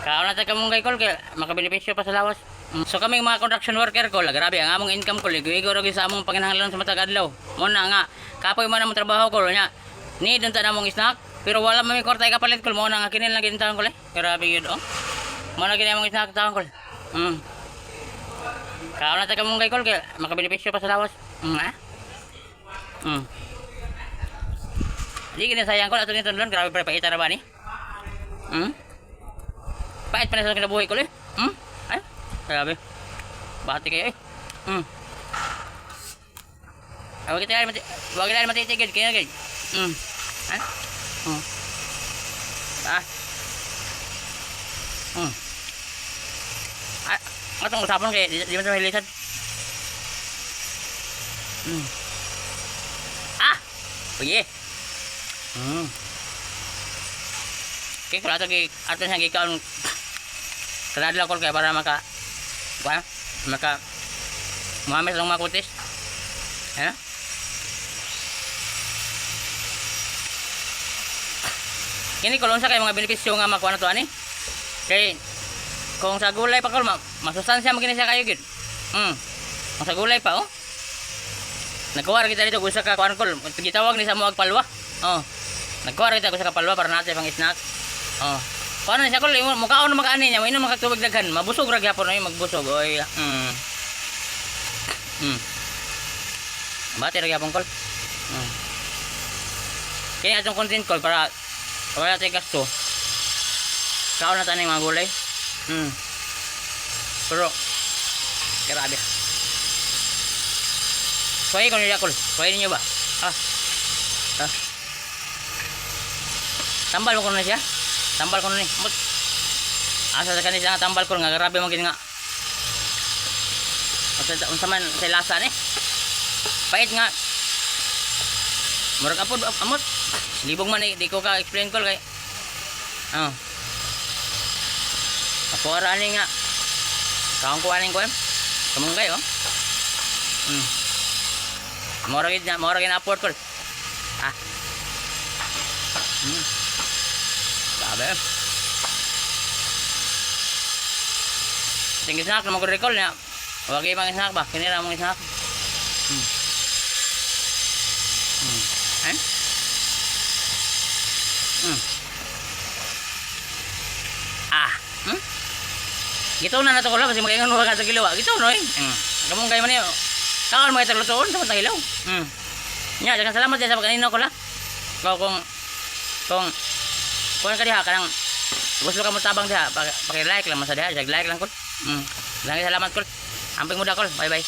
Kao na tayo kamunggay kol kaya makabenepisyo pa sa lawas. So kaming mga construction worker kol, grabe ang among income kol, igo ra gyud sa among panginahanglan sa matag adlaw. Mo na nga kapoy man among trabaho kol nya. Ni dun ta namong snack, pero wala man mi kwarta kapalit kol, mo na nga kinin lang gintaon kol. Grabe gyud oh. Mo na gini among snack taon kol. Kao na tayo kamunggay kol kaya makabenepisyo pa sa lawas. Di gini sayang kol ato ni tundon, grabe pa paita ra ba ni? Pait pa na sa kinabuhi ko eh. Ay, grabe. Bati kayo eh. Wag kita matitigil. Kaya gay. Ha? Matong usapon kay di man sa hilisan. Oye. Kaya kung ato siyang gikaon kanadla ko kaya para maka muhamis lang mga kutis. Ano? Kini kulon sa kay mga benepisyo nga makuha na to ani. Kay kung sa gulay pa kol masustansya magini siya kayo gid. Kung sa gulay pa oh. Nagkuha kita dito gusto ka kuan kol, gitawag ni sa muag palwa. Nagkuha kita gusto ka palwa para natin pang snack. Paano siya kol, mukhaon na makaani niya, mainom makatubig daghan, mabusog ra gyapon ay magbusog. Oy. Bati ra gyapon kol. Kaya atong content kol para wala tay gasto. Kaon na taning mga gulay. Pero grabe. Suway ko niya kol. Suway niyo ba? Tambal mo ko na siya. Tambal ko na ni. Asa sa kanila nga tambal ko nga grabe mo gid nga. Unsa man sa lasa ni. Pait nga. Murag apod amot. Libog man di ko ka explain ko kay. Ako ara ni nga. Kaon ko aning ko. Kamunggay oh. Mora gid na apod ko. Sabi. Tingin snack na mag-recall niya. Huwag ibang snack ba? Kinira mong snack. Gito na nato ko lang kasi magayon mo ka sa kilawa. Gito no eh. Kamong kayo man niyo. Kaon mo itong lutoon sa matang ilaw. Nya, jangan salamat sa kanino ko la. Kung ka diha kanang gusto ka mo tabang diha, paki-like lang mo sa diha, like lang ko. Salamat ko. Amping muda ko. Bye bye.